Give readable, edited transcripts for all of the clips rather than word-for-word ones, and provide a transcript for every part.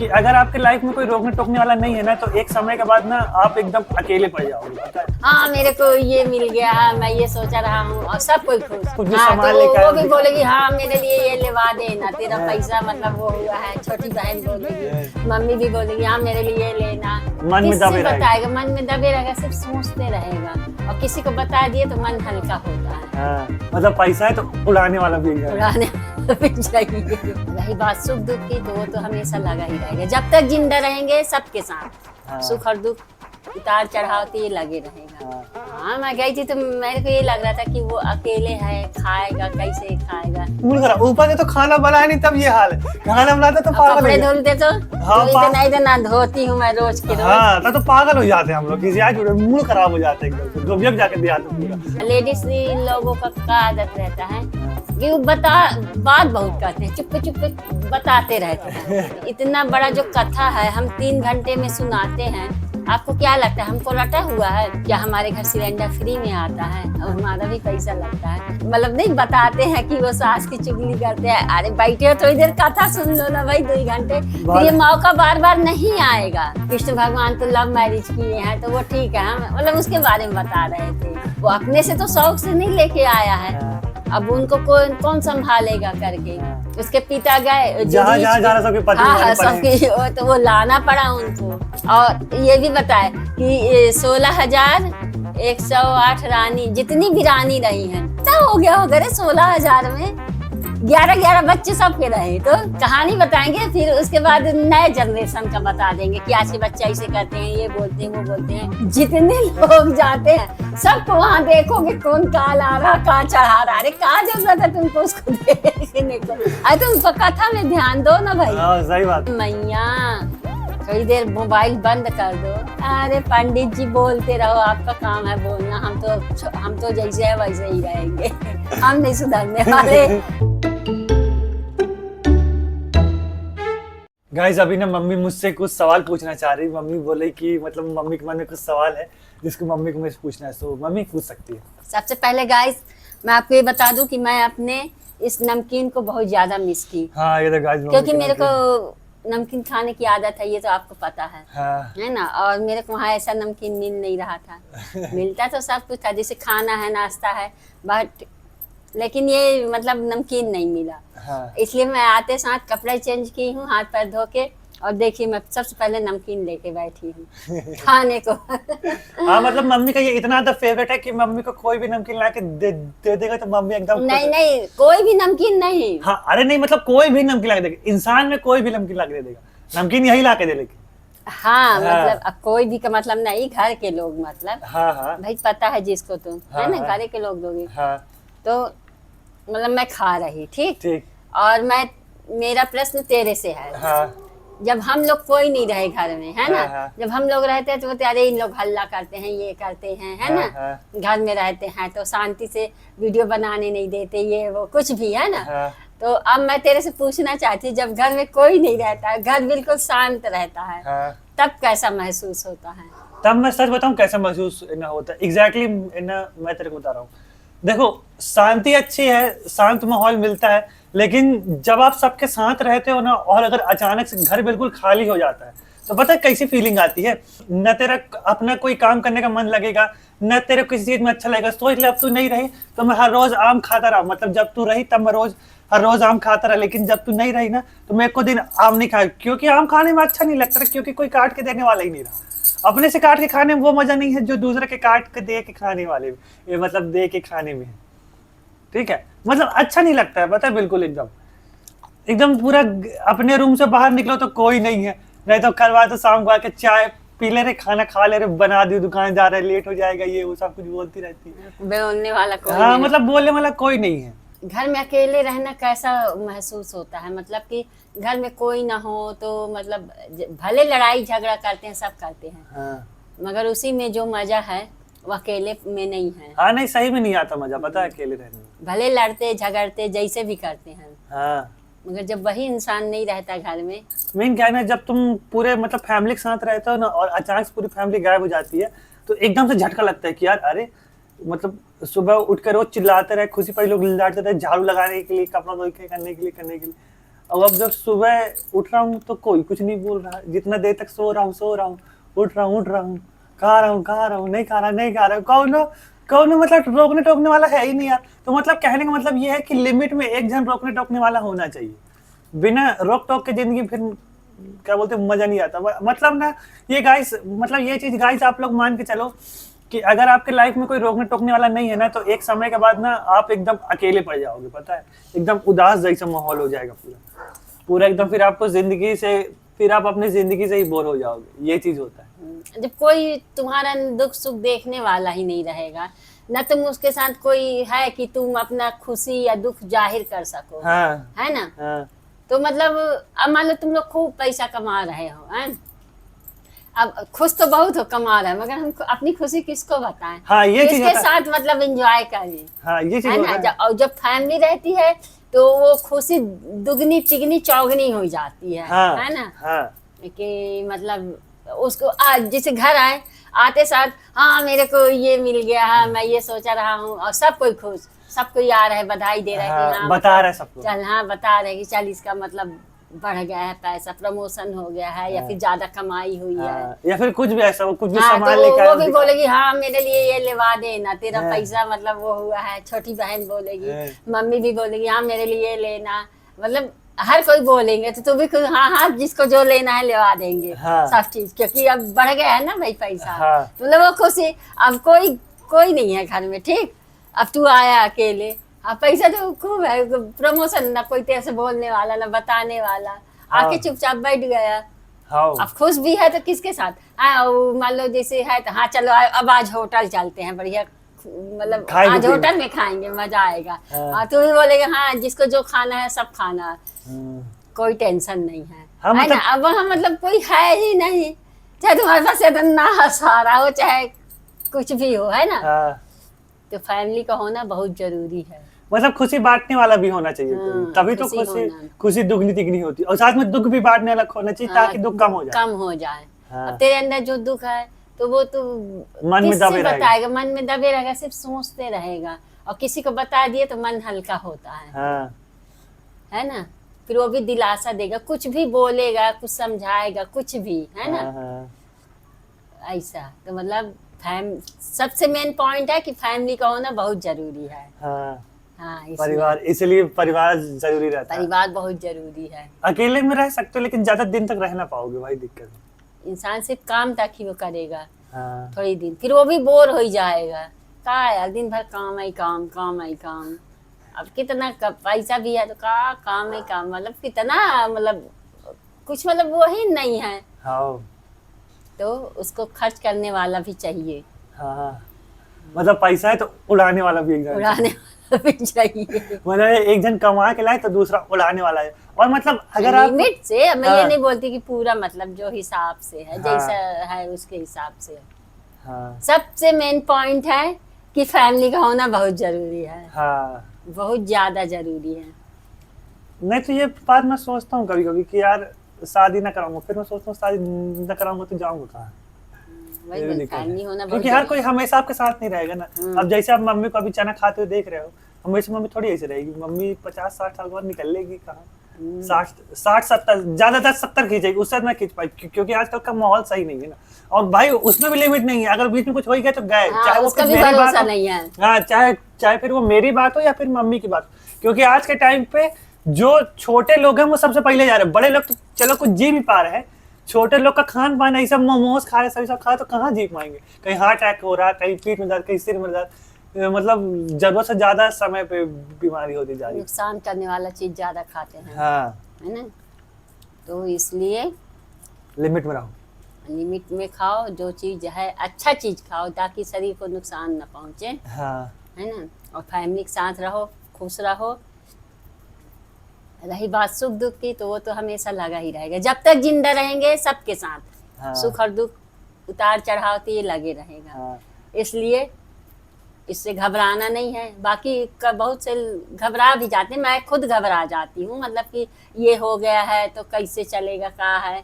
कि अगर आपके लाइफ में कोई रोकने टोकने वाला नहीं है ना, तो एक समय के बाद ना आप एकदम अकेले पड़ जाओगे, पता है। हाँ मेरे को ये मिल गया है, मैं ये सोचा रहा हूँ, और सब कोई खुश। कुछ भी हाँ सामान तो लेकर वो भी बोलेगी हाँ मेरे लिए ये लेवा देना, तेरा पैसा मतलब वो हुआ है। छोटी बहन बोलेगी, मम्मी भी बोलेगी हाँ मेरे लिए ये लेना। मन में दबे रहेगा। बताएगा, मन में दबे रहेगा, सिर्फ सोचते रहेगा, और किसी को बता दिए तो मन हल्का होता है। हाँ, मतलब पैसा है तो उड़ाने वाला भी है। उड़ाने भी चाहिए। रही बात सुख दुख की, तो वो तो हमेशा लगा ही रहेगा, जब तक जिंदा रहेंगे सबके साथ। हाँ। सुख और दुख, उतार चढ़ाव तो ये लगे रहेगा। हाँ मैं गई थी तो मेरे को ये लग रहा था कि वो अकेले है, खाएगा कैसे खाएगा। ऊपर से तो खाना बनाया नहीं, तब ये हाल है। खाना बनाता तो पागल कपड़े हो धोते तो हाँ, नहीं तो ना धोती हूँ मैं रोज की रोज। हाँ, तो पागल हो जाते हैं हम लोग, किसी आज मूड खराब हो जाता है एकदम, गोबियत जाके दिया पूरा। लेडीज लोगों का आदत रहता है कि वो बात बहुत करते हैं, चुप्पे चुप्पे बताते रहते हैं। इतना बड़ा जो कथा है हम 3 घंटे में सुनाते हैं। आपको क्या लगता है हमको रटा हुआ है क्या? हमारे घर सिलेंडर फ्री में आता है और हमारा भी पैसा लगता है। मतलब नहीं बताते हैं कि वो सास की चुगली करते हैं। अरे बैठे हो थोड़ी देर कथा सुन लो ना भाई, 2 घंटे। फिर ये मौका बार बार नहीं आएगा। कृष्ण भगवान तो लव मैरिज किए हैं तो वो ठीक है, हम मतलब उसके बारे में बता रहे थे। वो अपने से तो शौक से नहीं लेके आया है, अब उनको कौन संभालेगा करके। उसके पिता गए जहाँ सबके पति हाँ सबकी, तो वो लाना पड़ा उनको। और ये भी बताए कि 16,108 रानी, जितनी भी रानी रही हैं, क्या हो गया होगा 16,000 में 11 बच्चे सबके रहे। तो कहानी बताएंगे, फिर उसके बाद नए जनरेशन का बता देंगे कि आज के बच्चे ऐसे करते हैं, ये बोलते हैं, वो बोलते हैं। जितने लोग जाते हैं सबको वहाँ देखोगे कौन कहाँ ला रहा, कहाँ चढ़ा रहा। अरे कहाँ जरूरत है तुमको उसको देखने को? अरे तुम कथा में ध्यान दो ना भाई। सही बात। मैया थोड़ी देर मोबाइल बंद कर दो। अरे पंडित जी बोलते रहो, आपका काम है बोलना, हम तो जैसे है वैसे ही रहेंगे। हम नहीं सुधरने वाले। गाइस अभी ना मम्मी मुझसे कुछ सवाल पूछना चाह रही। मम्मी बोले कि मतलब मम्मी के मन में कुछ सवाल है जिसको मम्मी को मुझे पूछना है, तो मम्मी पूछ सकती है। सबसे पहले गाइस मैं आपको ये बता दूं कि मैं अपने इस नमकीन को बहुत ज्यादा मिस की। हाँ ये तो गाइस, क्योंकि मेरे को नमकीन खाने की आदत है, ये तो आपको पता है। हाँ। है ना। और मेरे को वहाँ ऐसा नमकीन मिल नहीं रहा था। मिलता तो सब कुछ था, जैसे खाना है, नाश्ता है, बट लेकिन ये मतलब नमकीन नहीं मिला। हाँ। इसलिए मैं आते साथ कपड़े चेंज की हूँ, हाथ पैर धो के, और देखिए मैं सबसे पहले नमकीन लेके बैठी हूँ खाने को। हाँ मतलब मम्मी का ये इतना तो फेवरेट है कि मम्मी को कोई भी नमकीन ला के दे देगा तो मम्मी एकदम नहीं कोई भी नमकीन नहीं। हाँ अरे नहीं, मतलब कोई भी नमकीन ला के देगा, इंसान में कोई भी नमकीन ला के दे देगा, नमकीन यही ला के दे लेगी। हाँ मतलब अब कोई भी का मतलब नहीं, घर के लोग मतलब। हाँ भाई पता है जिसको तुम है ना, घर के लोग दोगे। तो मतलब मैं खा रही ठीक। और मेरा प्रश्न तेरे से है। जब हम लोग कोई नहीं रहे घर में, है ना, जब हम लोग रहते हैं तो बोलते अरे इन लोग हल्ला करते हैं, ये करते हैं, है ना। घर में रहते हैं तो शांति से वीडियो बनाने नहीं देते, ये वो कुछ भी, है ना। तो अब मैं तेरे से पूछना चाहती हूँ, जब घर में कोई नहीं रहता है, घर बिल्कुल शांत रहता है, तब कैसा महसूस होता है? तब मैं सच बताऊं कैसा महसूस होता है एग्जैक्टली मैं तेरे को बता रहा हूँ। देखो शांति अच्छी है, शांत माहौल मिलता है, लेकिन जब आप सबके साथ रहते हो ना, और अगर अचानक से घर बिल्कुल खाली हो जाता है तो पता है कैसी फीलिंग आती है। न तेरा अपना कोई काम करने का मन लगेगा, न तेरे किसी चीज में अच्छा लगेगा। सोच ले अब तू नहीं रही तो मैं हर रोज आम खाता रहा, मतलब जब तू रही तब मैं हर रोज आम खाता रहा, लेकिन जब तू नहीं रही ना तो मैं को दिन आम नहीं खाया, क्योंकि आम खाने में अच्छा नहीं लगता, क्योंकि कोई काट के देने वाला ही नहीं रहा। अपने से काट के खाने में वो मजा नहीं है जो दूसरे के काट के दे के खाने वाले में, मतलब दे के खाने में, ठीक है। मतलब अच्छा नहीं लगता है, पता है, बिल्कुल एकदम पूरा अपने रूम से बाहर निकलो तो कोई नहीं है, नहीं तो करवा तो शाम को आके चाय पी ले रहे, खाना खा ले रहे, बना दी, दुकान जा रहे, लेट हो जाएगा, ये वो सब कुछ बोलती रहती है। बोलने वाला कोई हाँ मतलब बोलने वाला कोई नहीं है। घर में अकेले रहना कैसा महसूस होता है? मतलब कि घर में कोई ना हो तो मतलब भले लड़ाई झगड़ा करते हैं, सब करते हैं, मगर उसी में जो मजा है वो अकेले में नहीं है। हाँ नहीं, सही में नहीं आता मजा, पता है, अकेले रहने में। भले लड़ते झगड़ते जैसे भी करते हैं, हाँ, मगर जब वही इंसान नहीं रहता घर में। मेन क्या है ना, जब तुम पूरे मतलब फैमिली के साथ रहते हो ना, और अचानक से पूरी फैमिली गायब हो जाती है, तो एकदम से झटका लगता है कि यार अरे, मतलब सुबह उठ कर रोज चिल्लाते रहे, खुशी पर लोग लाते रहे झाड़ू लगाने के लिए, कपड़ा धो के करने के लिए, और अब जब सुबह उठ रहा हूँ तो कोई कुछ नहीं बोल रहा, जितना देर तक सो रहा हूँ, उठ रहा हूँ, खा रहा हूँ, नहीं खा रहा, कौन मतलब रोकने टोकने वाला है ही नहीं यार। तो मतलब कहने का मतलब ये है कि लिमिट में एक जन रोकने टोकने वाला होना चाहिए। बिना रोक टोक के जिंदगी फिर क्या बोलते हैं, मजा नहीं आता। मतलब ना ये गाइस, मतलब ये चीज गाइस आप लोग मान के चलो कि अगर आपके लाइफ में कोई रोकने टोकने वाला नहीं है ना, तो एक समय के बाद ना आप एकदम अकेले पड़ जाओगे, पता है, एकदम उदास जैसा माहौल हो जाएगा पूरा एकदम। फिर आपको जिंदगी से, फिर आप अपनी जिंदगी से ही बोर हो जाओगे, ये चीज होता है। जब कोई तुम्हारा दुख सुख देखने वाला ही नहीं रहेगा ना, तुम उसके साथ कोई है कि तुम अपना खुशी या दुख जाहिर कर सको, हाँ, है ना। हाँ, तो मतलब अब मान लो तुम लोग खूब पैसा कमा रहे हो, हैं, अब खुश तो बहुत हो कमा रहे हैं, मगर हम अपनी खुशी किसको बताएं। हाँ, ये चीज किसके साथ मतलब एंजॉय करें, हाँ, ये चीज है होता ना। है। और जब फैमिली रहती है तो वो खुशी दुगनी तिगनी चौगनी हो जाती हाँ, है ना। हाँ, कि मतलब उसको आज जैसे घर आए, आते साथ हाँ मेरे को ये मिल गया है, मैं ये सोचा रहा हूँ, और सब कोई खुश, सब कोई आ रहा है, बधाई दे रहा है कि हाँ बता मतलब, रहा है सबको। चल हाँ बता रहे कि चल इसका मतलब बढ़ गया है, पैसा प्रमोशन हो गया है, या फिर ज्यादा कमाई हुई है, या फिर कुछ भी ऐसा, कुछ भी हाँ। सामान तो लेकर वो भी बोलेगी हाँ मेरे लिए ये लेवा देना, तेरा हाँ। पैसा मतलब वो हुआ है। छोटी बहन बोलेगी, हाँ। मम्मी भी बोलेगी हाँ मेरे लिए लेना, मतलब हर कोई बोलेंगे तो तू भी खुद हाँ हाँ जिसको जो लेना है लेवा देंगे, हाँ। सब चीज, क्योंकि अब बढ़ गया है ना भाई पैसा। हाँ। तो मतलब वो खुशी, अब कोई नहीं है घर में, ठीक, अब तू आया अकेले, अब पैसा तो खूब है, प्रमोशन, ना कोई तेरे से बोलने वाला ना बताने वाला, आके चुपचाप बैठ गया। हाँ, अब खुश भी है तो किसके साथ, हाँ मान लो जैसे है तो हाँ चलो अब आज होटल चलते हैं, बढ़िया मतलब खाएंगे आज पीएंगे। होटल में खाएंगे, मजा आएगा। हाँ। हाँ, तू भी बोलेगा हाँ जिसको जो खाना है सब खाना, हाँ, कोई टेंशन नहीं है, हाँ, है मतलब- ना। अब वहाँ मतलब कोई है ही नहीं, चाहे तुम्हारे पास इतना हंसारा हो चाहे कुछ भी हो, है ना। हाँ। तो फैमिली का होना बहुत जरूरी है। मतलब खुशी बांटने वाला भी होना चाहिए कोई, हाँ, तभी तो खुशी खुशी होना। खुशी दुगनी तिगनी होती है। और साथ में दुख भी बांटने वाला होना चाहिए, ताकि दुख कम हो जाए। कम हो जाए। हाँ। अब तेरे अंदर जो दुख है तो वो तो मन में किससे दबे रहेगा। बताएगा, मन में दबे रहेगा, सिर्फ सोचते रहेगा, और किसी को बता दिए तो मन हल्का होता हाँ, है ना। फिर वो भी दिलासा देगा, कुछ भी बोलेगा, कुछ समझाएगा, कुछ भी, है ना। हाँ, हाँ, ऐसा तो मतलब सबसे मेन पॉइंट है कि फैमिली का होना बहुत जरूरी है। हाँ। हाँ, इसलिए परिवार, इसलिए परिवार जरूरी रहता है। परिवार बहुत जरूरी है। अकेले में रह सकते हो, लेकिन ज्यादा दिन तक रह ना पाओगे भाई, दिक्कत है। इंसान सिर्फ काम तक ही वो करेगा, हाँ, थोड़ी दिन, फिर वो भी बोर हो ही जाएगा। का यार दिन भर काम ही काम, काम ही काम। अब कितना पैसा भी है तो काम ही काम, मतलब कितना, मतलब कुछ मतलब वो ही नहीं है, हाँ, तो उसको खर्च करने वाला भी चाहिए, हाँ, हाँ। मतलब पैसा है तो उड़ाने वाला भी एक जन उड़ाने वाला भी चाहिए, मतलब एक जन कमा के लाए तो दूसरा उड़ाने वाला है। और मतलब अगर आप लिमिट से। मैं ये हाँ। नहीं बोलती कि पूरा, मतलब जो हिसाब से है, हाँ। जैसा है उसके हिसाब से। हाँ, सबसे मेन पॉइंट है कि फैमिली का होना बहुत जरूरी है, हाँ। बहुत ज्यादा जरूरी है। नहीं तो ये बात मैं सोचता हूँ कभी कभी कि यार शादी ना कराऊंगा, फिर मैं सोचता हूँ शादी ना कराऊंगा तो जाऊंगा कहाँ। वही ये भी बोल, दिक्कत है। फैमिली होना बहुत क्योंकि हर जरूरी कोई हमेशा आपके साथ नहीं रहेगा ना। अब जैसे आप मम्मी को अभी चना खाते हुए देख रहे हो, हमेशा मम्मी थोड़ी ऐसे रहेगी। मम्मी 50-60 साल बाद निकल लेगी कहाँ, 60-70, ज्यादातर 70 खींचेगी, उससे ना खींच पाई, क्योंकि आजकल का माहौल सही नहीं है ना। और भाई उसमें भी लिमिट नहीं है, अगर बीच में कुछ हो गया तो गए, हाँ, चाहे वो उसका फिर भी मेरी बात भरोसा हो, नहीं है। हाँ, चाहे फिर वो मेरी बात हो या फिर मम्मी की बात हो। क्योंकि आज के टाइम पे जो छोटे लोग हैं वो सबसे पहले जा रहे हैं, बड़े लोग तो चलो कुछ जी भी पा रहे हैं, छोटे लोग का खान पान ऐसा, मोमोज खा रहे, सभी सब खा रहे, तो कहाँ जी पाएंगे। कहीं हार्ट अटैक हो रहा, कहीं पीठ में दर्द, कहीं सिर में दर्द, मतलब जरूरत से ज्यादा समय पे बीमारी होती जा रही है। नुकसान करने वाला चीज ज्यादा खाते हैं, हाँ, है ना। तो इसलिए लिमिट में रहो। लिमिट में खाओ, जो चीज है अच्छा चीज खाओ, ताकि शरीर को नुकसान न पहुंचे, हाँ, है ना। और फैमिली के साथ रहो, खुश रहो। रही बात सुख दुख की, तो वो तो हमेशा लगा ही रहेगा, जब तक जिंदा रहेंगे सबके साथ। हाँ, सुख और दुख, उतार चढ़ाव तो ये लगे रहेगा। हाँ, इसलिए इससे घबराना नहीं है। बाकी का बहुत से घबरा भी जाते हैं, मैं खुद घबरा जाती हूँ, मतलब कि ये हो गया है तो कैसे चलेगा, क्या है,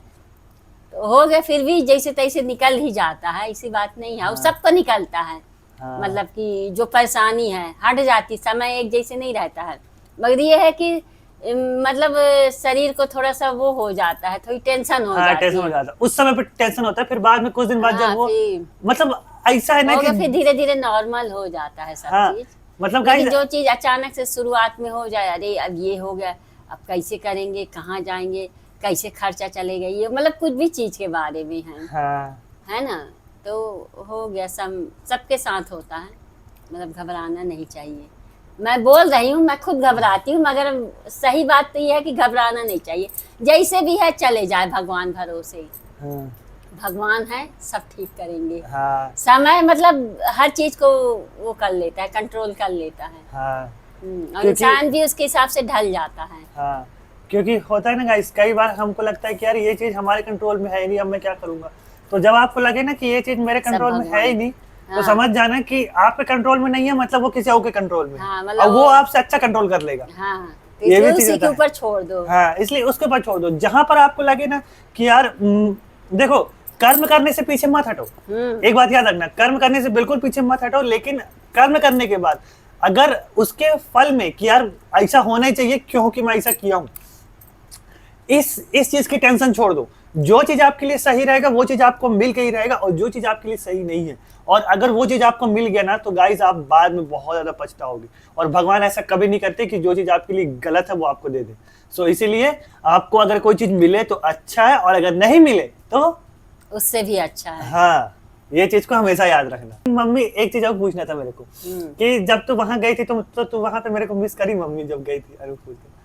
तो हो गया, फिर भी जैसे तैसे निकल ही जाता है, ऐसी बात नहीं है। वो सबको निकलता है, हाँ, मतलब कि जो परेशानी है हट जाती, समय एक जैसे नहीं रहता है। मगर ये है कि मतलब शरीर को थोड़ा सा वो हो जाता है, थोड़ी टेंशन हो हाँ जाती टेंशन हो है। जाता है, उस समय पे टेंशन होता है, फिर बाद में कुछ दिन बाद हाँ, जब वो फिर मतलब ऐसा है ना होगा, कि फिर धीरे धीरे नॉर्मल हो जाता है सब हाँ चीज। मतलब लेकिन गाइस जो चीज अचानक से शुरुआत में हो जाए, अरे अब ये हो गया, अब कैसे करेंगे, कहाँ जाएंगे, कैसे खर्चा चलेगा, ये मतलब कुछ भी चीज के बारे में हाँ है ना। तो हो गया, सबके साथ होता है, मतलब घबराना नहीं चाहिए। मैं बोल रही हूँ, मैं खुद घबराती हूँ, मगर सही बात तो ये है कि घबराना नहीं चाहिए। जैसे भी है चले जाए भगवान भरोसे, हाँ भगवान है, सब ठीक करेंगे। हाँ समय मतलब हर चीज को वो कर लेता है, कंट्रोल कर लेता है। हाँ और क्योंकि इंसान भी उसके हिसाब से ढल जाता है। हाँ क्योंकि होता है ना गाइस, कई बार हमको लगता है कि यार ये चीज हमारे कंट्रोल में है ही नहीं, अब मैं क्या करूंगा। तो जब आपको लगे ना कि ये चीज मेरे सब कंट्रोल में है ही भगवान। नहीं, तो हाँ समझ जाना कि आपके कंट्रोल में नहीं है, मतलब वो किसी और के कंट्रोल में है, हाँ, और मतलब वो आपसे अच्छा कंट्रोल कर लेगा। हाँ, तो ये भी इसलिए चीज उसी होता के है। ऊपर छोड़ दो। हाँ इसलिए उसके ऊपर छोड़ दो, जहां पर आपको लगे ना कि यार देखो, कर्म करने से पीछे मत हटो। एक बात याद रखना, कर्म करने से बिल्कुल पीछे मत हटो, लेकिन कर्म करने के बाद अगर उसके फल में कि यार ऐसा होना ही चाहिए क्योंकि मैं ऐसा किया हूं, इस चीज की टेंशन छोड़ दो। जो चीज आपके लिए सही रहेगा वो चीज आपको मिल के ही रहेगा, और जो चीज आपके लिए सही नहीं है, और अगर वो चीज आपको मिल गया ना, तो गाइस आप बाद में बहुत ज्यादा पछताओगे। और भगवान ऐसा कभी नहीं करते कि जो चीज आपके लिए गलत है वो आपको दे दे। सो इसीलिए आपको अगर कोई चीज मिले तो अच्छा है, और अगर नहीं मिले तो उससे भी अच्छा है। हाँ, ये चीज को हमेशा याद रखना। मम्मी एक चीज और पूछना था मेरे को कि जब तू वहां गई थी तो तू वहां पे मेरे को मिस करी मम्मी जब गई थी अरुणपुर से?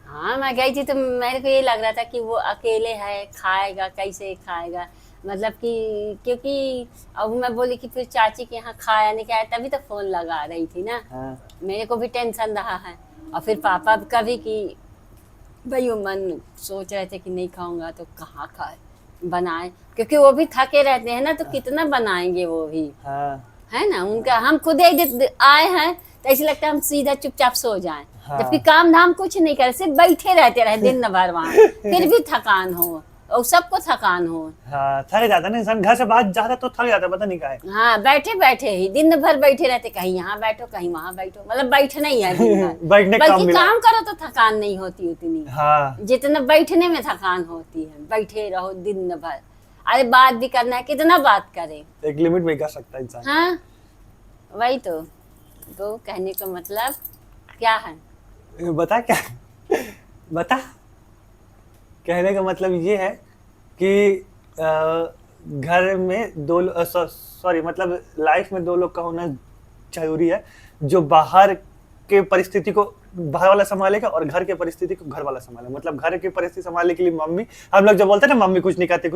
हाँ, मैं गई थी तो मेरे को ये लग रहा था कि वो अकेले है, खाएगा कैसे खाएगा, मतलब कि क्योंकि अब मैं बोली कि फिर चाची के यहाँ खाया नहीं खाया, तभी तो फोन लगा रही थी ना। हाँ मेरे को भी टेंशन रहा है, और फिर पापा का भी कि भाई वो मन सोच रहे थे कि नहीं खाऊंगा तो कहाँ खाए बनाए, क्योंकि वो भी थके रहते हैं ना, तो कितना बनाएंगे वो भी, हाँ है ना। उनका हम खुद एक दिन आए हैं तो ऐसे लगता है हम सीधा चुपचाप सो जाएं, हाँ। जबकि काम धाम कुछ नहीं करे, सिर्फ बैठे रहते रहे दिन भर वहां, फिर भी थकान हो, और सबको थकान हो। हाँ थक जाता ना इंसान, घर से बाहर जाता तो थक जाता, पता नहीं काहे। हाँ, बैठे बैठे ही दिन भर बैठे रहते, कहीं यहाँ बैठो कहीं वहां बैठो, मतलब बैठना ही है दिन भर। बैठने का काम बल्कि मिला। काम करो तो थकान नहीं होती उतनी हाँ जितना बैठने में थकान होती है। बैठे रहो दिन भर, अरे बात भी करना है, कितना बात करें। एक लिमिट में कर सकता है इंसान। हाँ वही तो कहने का मतलब क्या है? बता क्या बता, कहने का मतलब ये है कि घर में दो, सॉरी मतलब लाइफ में दो लोग का होना जरूरी है, जो बाहर के परिस्थिति को बाहर वाला संभालेगा और घर के परिस्थिति को घर वाला संभालेगा। मतलब घर की परिस्थिति संभालने के लिए मम्मी, हम लोग जब बोलते हैं ना मम्मी कुछ नहीं करती,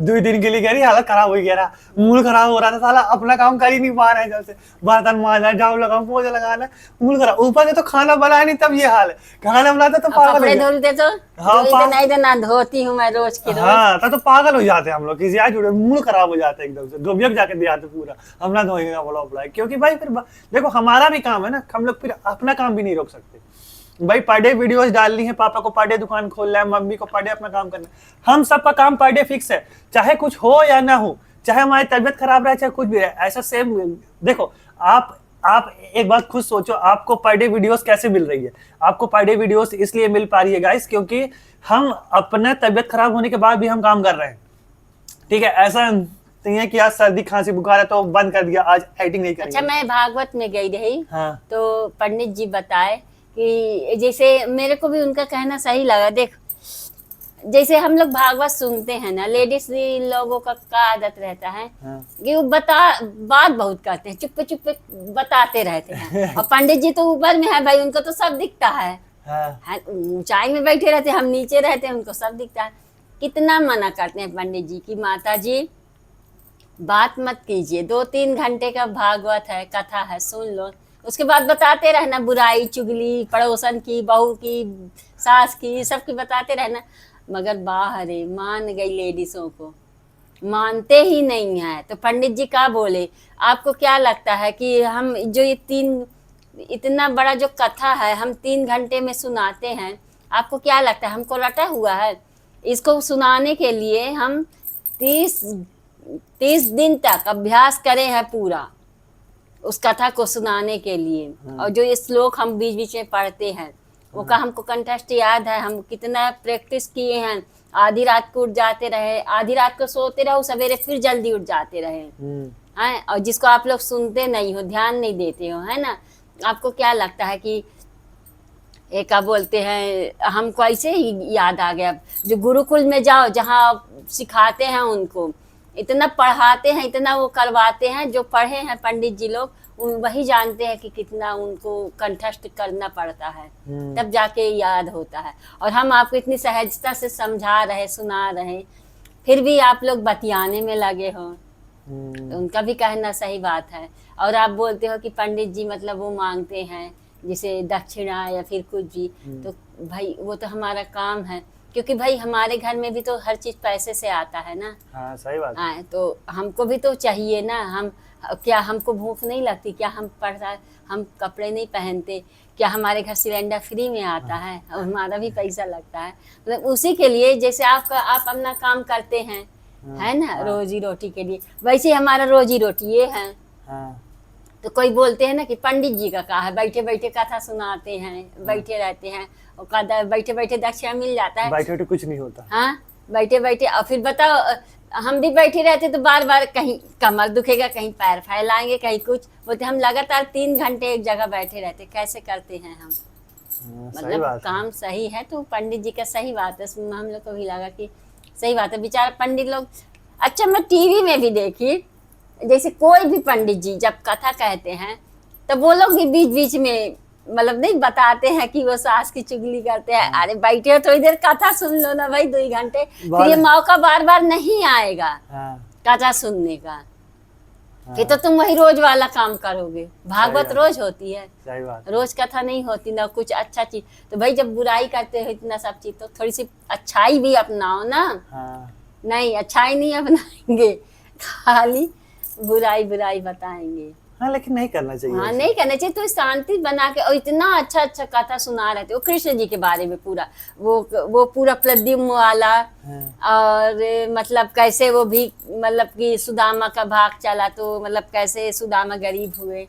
2 दिन के लिए कह रही, हालत खराब हो गया रहा, मूड खराब हो रहा था, साला अपना काम कर ही नहीं पा रहे हैं, जब से बर्तन मांजना, झाड़ू लगाओ, पोछा लगाना, मूड खराब, ऊपर से तो खाना बनाया नहीं, तब ये हाल है, खाना बनाते तो पागल हो कपड़े गए। धोते तो हाँ, इतना धोती हूँ मैं रोज की रोज। हाँ तो पागल हो जाते हैं हम लोग, किसी आज जुड़े मूड खराब हो जाता है एकदम से, धोबियक जाके दे आते पूरा, हम ना धोएंगे ना बोला उपड़ा, क्योंकि भाई फिर देखो हमारा भी काम है ना, हम लोग फिर अपना काम भी नहीं रोक सकते भाई। पर डे वीडियोस डालनी है, पापा को पर डे दुकान खोलना है, मम्मी को पर डे अपना काम करना है, हम सबका काम पर डे फिक्स है, चाहे कुछ हो या ना हो, चाहे हमारी तबियत खराब रहे, चाहे कुछ भी रहे, ऐसा सेम। देखो आप एक बात खुद सोचो, आपको पर डे वीडियोस कैसे मिल रही है? आपको पर डे वीडियोस इसलिए मिल पा रही है गाइस, क्योंकि हम अपना तबियत खराब होने के बाद भी हम काम कर रहे हैं, ठीक है। ऐसा नहीं है कि आज सर्दी खांसी बुखार है तो बंद कर दिया, आज एडिटिंग नहीं करेंगे। अच्छा, मैं भागवत में गई रही, हाँ तो पंडित जी बताए कि जैसे मेरे को भी उनका कहना सही लगा। देख, जैसे हम लोग भागवत सुनते हैं ना, लेडीज लोगों का आदत रहता है कि वो बात बहुत करते हैं, चुप चुप बताते रहते हैं, और पंडित जी तो ऊपर में है भाई, उनको तो सब दिखता है, ऊंचाई में बैठे रहते हैं, हम नीचे रहते हैं, उनको सब दिखता है। कितना मना करते हैं पंडित जी की, माता जी बात मत कीजिए, 2-3 घंटे का भागवत है, कथा है, सुन लो, उसके बाद बताते रहना, बुराई चुगली पड़ोसन की, बहू की, सास की, सबकी बताते रहना। मगर बाहर मान गई लेडीजों को, मानते ही नहीं है। तो पंडित जी क्या बोले, आपको क्या लगता है कि हम जो ये इतना बड़ा जो कथा है हम 3 घंटे में सुनाते हैं, आपको क्या लगता है हमको रटा हुआ है? इसको सुनाने के लिए हम 30 दिन तक अभ्यास करे हैं पूरा, उस कथा को सुनाने के लिए। और जो ये श्लोक हम बीच बीच में पढ़ते हैं, वो का हमको कंटेस्ट याद है, हम कितना प्रैक्टिस किए हैं, आधी रात को उठ जाते रहे, आधी रात को सोते रहो, सवेरे फिर जल्दी उठ जाते रहे हैं। और जिसको आप लोग सुनते नहीं हो, ध्यान नहीं देते हो, है ना। आपको क्या लगता है कि एक क्या बोलते हैं, हमको ऐसे ही याद आ गया, जो गुरुकुल में जाओ जहाँ सिखाते हैं उनको, इतना पढ़ाते हैं, इतना वो करवाते हैं, जो पढ़े हैं पंडित जी लोग वही जानते हैं कि कितना उनको कंठस्थ करना पड़ता है, तब जाके याद होता है। और हम आपको इतनी सहजता से समझा रहे, सुना रहे, फिर भी आप लोग बतियाने में लगे हो, तो उनका भी कहना सही बात है। और आप बोलते हो कि पंडित जी मतलब वो मांगते हैं जैसे दक्षिणा या फिर कुछ भी, तो भाई वो तो हमारा काम है, क्योंकि भाई हमारे घर में भी तो हर चीज पैसे से आता है ना। हाँ सही बात है। तो हमको भी तो चाहिए ना। हम क्या, हमको भूख नहीं लगती क्या? हम कपड़े नहीं पहनते क्या? हमारे घर सिलेंडर फ्री में आता है और हमारा भी पैसा लगता है, मतलब उसी के लिए जैसे आप अपना काम करते हैं, है ना, रोजी रोटी के लिए, वैसे हमारा रोजी रोटी ये है। तो कोई बोलते हैं ना कि पंडित जी का कहा है, बैठे बैठे कथा सुनाते हैं, बैठे रहते हैं, और बैठे बैठे दक्षिणा मिल जाता है, बैठे बैठे कुछ नहीं होता। हाँ, बैठे बैठे। और फिर बताओ, हम भी बैठे रहते तो बार बार कहीं कमर दुखेगा, कहीं पैर फैलाएंगे, कहीं कुछ बोलते। हम लगातार 3 घंटे एक जगह बैठे रहते, कैसे करते हैं हम? मतलब काम सही है, तो पंडित जी का सही बात है। हम लोग को भी लगा कि सही बात है, बेचारा पंडित लोग। अच्छा, मैं टीवी में भी देखी, जैसे कोई भी पंडित जी जब कथा कहते हैं तो वो लोग भी बीच बीच में मतलब नहीं बताते हैं कि वो सास की चुगली करते हैं। अरे बैठे हो थोड़ी देर कथा सुन लो ना भाई, 2 घंटे, फिर ये मौका बार बार नहीं आएगा कथा सुनने का। फिर तो तुम वही रोज वाला काम करोगे। भागवत रोज होती है, सही बात। रोज कथा नहीं होती ना कुछ अच्छा चीज। तो भाई जब बुराई करते हो इतना सब चीज, तो थोड़ी सी अच्छाई भी अपनाओ ना। नहीं, अच्छाई नहीं अपनाएंगे, खाली बुराई बुराई बताएंगे। हाँ, लेकिन नहीं करना चाहिए। हाँ, नहीं करना चाहिए। तो शांति बना के, और इतना अच्छा अच्छा कथा सुना रहे थे वो कृष्ण जी के बारे में पूरा, वो पूरा प्रद्युम्न वाला। और मतलब कैसे वो भी मतलब कि सुदामा का भाग चला, तो मतलब कैसे सुदामा गरीब हुए,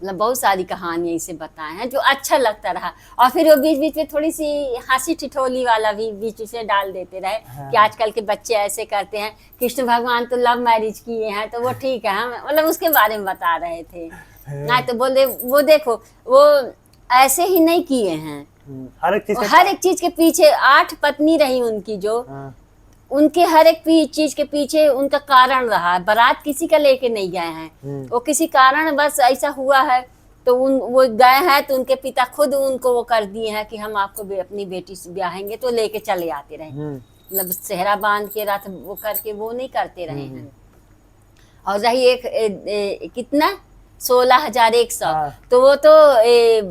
मतलब बहुत सारी कहानियां इसे बताए हैं जो अच्छा लगता रहा। और फिर वो बीच बीच में थोड़ी सी हंसी ठिठोली वाला भी बीच बीच में डाल देते रहे कि आजकल के बच्चे ऐसे करते हैं, कृष्ण भगवान तो लव मैरिज किए हैं, तो वो ठीक है, हम मतलब उसके बारे में बता रहे थे ना। तो बोले वो देखो, वो ऐसे ही नहीं किए हैं, हर एक चीज के पीछे 8 पत्नी रही उनकी, जो उनके हर एक चीज के पीछे उनका कारण रहा है। बारात किसी का लेके नहीं गए हैं, वो किसी कारण बस ऐसा हुआ है, तो वो गए हैं, तो उनके पिता खुद उनको वो कर दिए हैं कि हम आपको अपनी बेटी से ब्याहेंगे, तो लेके चले आते रहे। मतलब सेहरा बांध के रथ वो करके वो नहीं करते रहे हैं। और रही एक कितना 16,100, तो वो तो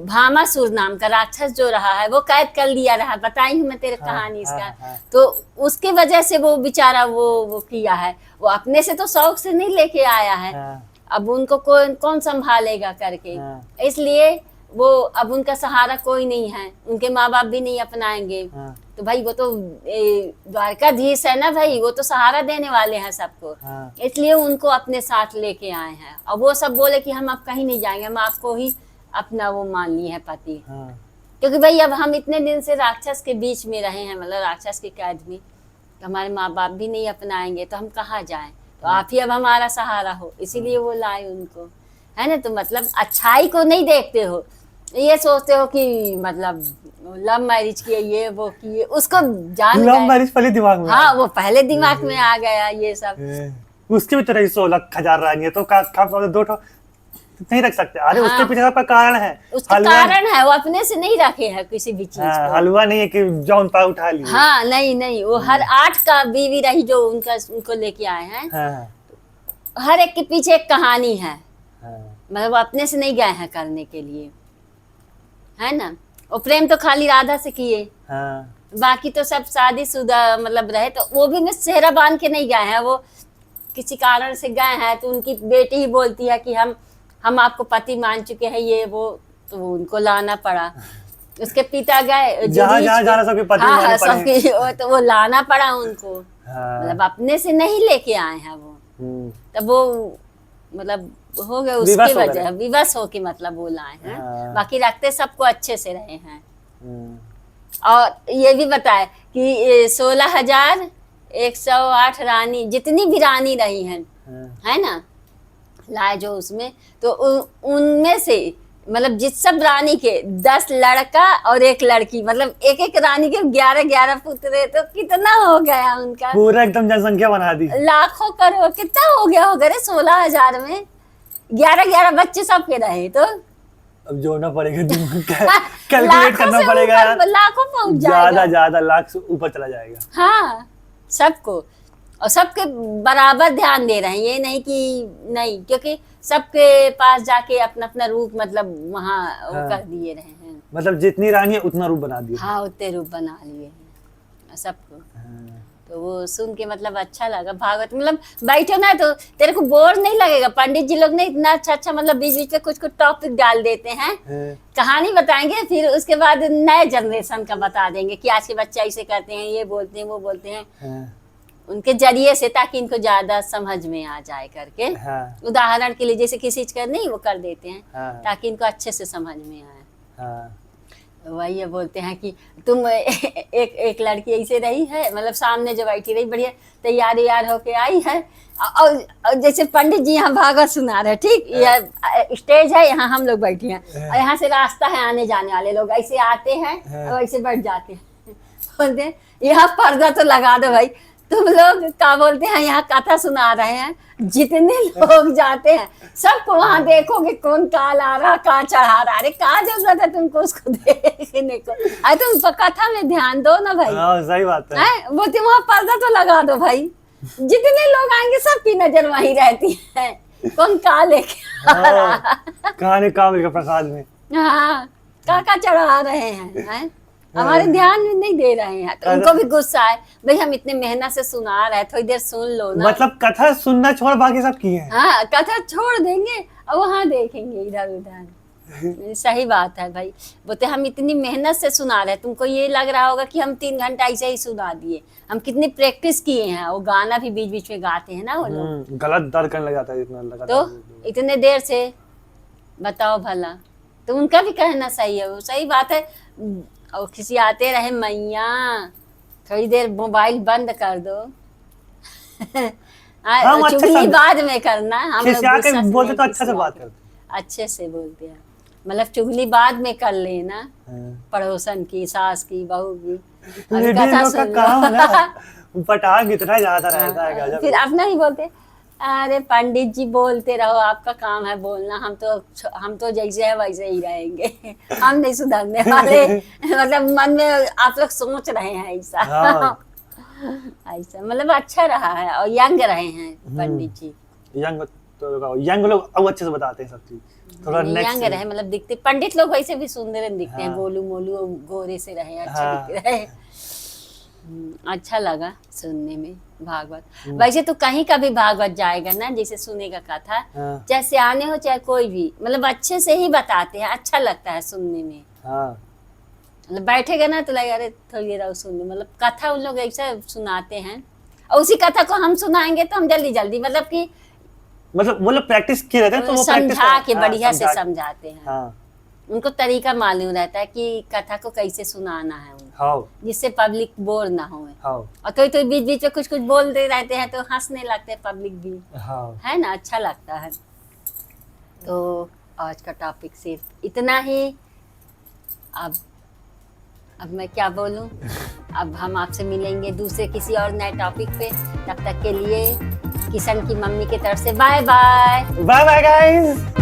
भामासुर नाम का राक्षस जो रहा है, वो कैद कर लिया रहा। बताई हूँ मैं तेरे कहानी इसका। तो उसके वजह से वो बेचारा वो किया है, वो अपने से तो शौक से नहीं लेके आया है। अब उनको कौन संभालेगा करके, इसलिए वो अब उनका सहारा कोई नहीं है, उनके माँ बाप भी नहीं अपनाएंगे। तो भाई वो तो द्वारकाधीश है ना भाई, वो तो सहारा देने वाले हैं सबको, इसलिए उनको अपने साथ लेके आए हैं। और वो सब बोले कि हम अब कहीं नहीं जाएंगे, हम आपको ही अपना वो मान लिए हैं पति। क्योंकि भाई अब हम इतने दिन से राक्षस के बीच में रहे हैं, मतलब राक्षस की कैद में, तो हमारे माँ बाप भी नहीं अपनाएंगे, तो हम कहाँ जाएं? तो आप ही अब हमारा सहारा हो, इसीलिए वो लाए उनको, है ना। तो मतलब अच्छाई को नहीं देखते हो, ये सोचते हो कि मतलब लव मैरिज किए, ये वो किए, उसको जान लव मैरिज पहले दिमाग में। हाँ, वो पहले दिमाग में आ गया ये सब। उसके भी तरह 16,000 रानी है, तो दो नहीं रख सकते। अरे हाँ, उसके पीछे आपका कारण है, उसका कारण है, वो अपने से नहीं रखे हैं किसी भी चीज को। हलवा नहीं है कि जौन पा उठा लिया। हाँ, नहीं, वो हर 8 का बीवी रही जो उनको लेके आए हैं। हर एक के पीछे एक कहानी है, मतलब वो अपने से नहीं गए हैं करने के लिए, है ना। और प्रेम तो खाली राधा से किए, बाकी तो सब शादीशुदा मतलब रहे। तो वो भी मैं सेहरा बांध के नहीं गए हैं, वो किसी कारण से गए हैं। तो उनकी बेटी ही बोलती है कि हम आपको पति मान चुके हैं, ये वो, तो उनको लाना पड़ा। उसके पिता गए जहाँ सबके पति माने पड़े, तो वो लाना पड़ा उनको, मतलब अपने से नहीं लेके आए हैं वो। तब वो मतलब हो गए विवश उसकी हो गए। वजह, विवश हो के मतलब बोल आए हैं। हाँ। बाकी रखते सबको अच्छे से रहे हैं। हम्म, और ये भी बताए कि 16,108 रानी जितनी भी रानी रही हैं, हाँ, है ना, लाए जो उसमें, तो उनमें से मतलब जिस सब रानी के 10 लड़का और 1 लड़की, मतलब एक एक रानी के 11-11 पुत्र, तो कितना हो गया उनका, पूरा एकदम जनसंख्या बना दी। लाखों करोड़ कितना हो गया होगा रे 16,000 में 11-11 बच्चे सबके रहे तो अब जोड़ना पड़ेगा, कैलकुलेट करना से पड़ेगा ऊपर यार, लाखों पहुंच ज्यादा जाएगा। ज्यादा लाख से ऊपर चला जाएगा। हाँ, सबको, और सबके बराबर ध्यान दे रहे हैं, ये नहीं कि नहीं, क्योंकि सबके पास जाके अपना अपना रूप मतलब वहाँ वो हाँ। कर दिए रहे हैं। मतलब जितनी रानी है उतना रूप बना दिया। हाँ, उतने रूप बना लिए हैं सबको। हाँ, तो वो सुन के मतलब अच्छा लगा। भागवत मतलब बैठो ना तो तेरे को बोर नहीं लगेगा। पंडित जी लोग ने इतना अच्छा अच्छा मतलब बीच बीच में कुछ कुछ टॉपिक डाल देते हैं, हाँ, कहानी बताएंगे, फिर उसके बाद नए जनरेशन का बता देंगे कि आज के बच्चे ऐसे करते हैं, ये बोलते हैं, वो बोलते हैं, हाँ, उनके जरिए से, ताकि इनको ज्यादा समझ में आ जाए करके। हाँ, उदाहरण के लिए जैसे किसी चीज का नहीं वो कर देते हैं, हाँ, ताकि इनको अच्छे से समझ में आए। हाँ, वही ये बोलते हैं कि तुम एक लड़की ऐसे रही है, मतलब सामने जो बैठी रही बढ़िया तैयार होके आई है, और जैसे पंडित जी यहाँ भागवत सुना रहे, ठीक, यह स्टेज है, यहाँ हम लोग बैठे हैं, और यहाँ से रास्ता है, आने जाने वाले लोग ऐसे आते हैं और ऐसे बैठ जाते हैं। बोलते हैं यहाँ पर्दा तो लगा दो भाई, तुम लोग क्या बोलते हैं, यहाँ कथा सुना रहे हैं, जितने लोग जाते हैं सबको वहां देखोगे कौन कहाँ ला रहा, कहाँ चढ़ा रहा, अरे कहाँ जरूरत है तुमको उसको देखने को, अरे तुम कथा में ध्यान दो ना भाई। हाँ, सही बात है। बोलते वहां पर्दा तो लगा दो भाई, जितने लोग आएंगे सबकी नजर वहीं रहती है, कौन कहाँ लेके आ रहा है। कहानी कामिल का प्रसाद में। हाँ, का चढ़ा रहे हैं, हमारे ध्यान में नहीं दे रहे हैं, तो उनको भी गुस्सा है, भाई हम इतने मेहनत से सुना रहे हैं, थोड़ी देर सुन लो ना। मतलब कथा सुनना छोड़ बाकी सब किए हैं। हाँ, कथा छोड़ देंगे और वहाँ देखेंगे इधर उधर। सही बात है भाई, बोलते हम इतनी मेहनत से सुना रहे हैं, तुमको ये लग रहा होगा कि हम 3 घंटा ऐसे ही सुना दिए, हम कितनी प्रैक्टिस किए हैं, वो गाना भी बीच बीच में गाते हैं ना वो लोग, गलत दर्द करने लग जाता है इतना लगा तो इतने देर से बताओ भला, तो उनका भी कहना सही है, वो सही बात है। और किसी आते रहे, मैया थोड़ी देर मोबाइल बंद कर दो। हम अच्छे चुगली से बाद में करना, हम लोग खिसिया के गुस्सा से बोलते नहीं तो अच्छा से खिसियाते। बात करते। अच्छे से बोलते हैं, मतलब चुगली बाद में कर लेना, हाँ। पड़ोसन की, सास की, बहू की, और लेडीज कथा लोग का सुन लो। काम है ना, पटाख इतना ज्यादा रहता है गजब। फिर अपना ही बोलते, अरे पंडित जी बोलते रहो, आपका काम है बोलना, हम तो जैसे है वैसे ही रहेंगे, हम नहीं सुधरने वाले। मतलब मन में आप लोग सोच रहे हैं ऐसा। हाँ। ऐसा मतलब अच्छा रहा है, और यंग रहे हैं पंडित जी, यंग लोग अब अच्छे से बताते हैं सब चीज, थोड़ा यंग नेक्स्ट रहे, मतलब दिखते पंडित लोग वैसे भी सुंदर दिखते हैं, हाँ। गोलू मोलू गोरे से रहे, अच्छे हाँ। दिख रहे। अच्छा लगा सुनने में भागवत। वैसे तो कहीं का भी भागवत जाएगा ना, जैसे सुनेगा कथा, हाँ। चाहे सियाने हो चाहे कोई भी, मतलब अच्छे से ही बताते हैं, अच्छा लगता है सुनने में। हाँ। मतलब बैठेगा ना तो लगेगा अरे थोड़ी देर और सुन लो, मतलब कथा उन लोग ऐसा सुनाते हैं, और उसी कथा को हम सुनाएंगे तो हम जल्दी जल्दी मतलब कि मतलब वो लोग प्रैक्टिस किए रहते हैं, तो वो समझा के हाँ, बढ़िया से समझाते हैं। हाँ। उनको तरीका मालूम रहता है कि कथा को कैसे सुनाना है उनको, हाँ। जिससे पब्लिक बोर ना हो। हाँ। और तो बीच बीच में कुछ कुछ बोलते रहते हैं तो हंसने लगते हैं पब्लिक भी, हाँ। है ना, अच्छा लगता है। तो आज का टॉपिक सिर्फ इतना ही। अब मैं क्या बोलूं, अब हम आपसे मिलेंगे दूसरे किसी और नए टॉपिक पे, तब तक के लिए किशन की मम्मी की तरफ से bye bye. Bye bye guys.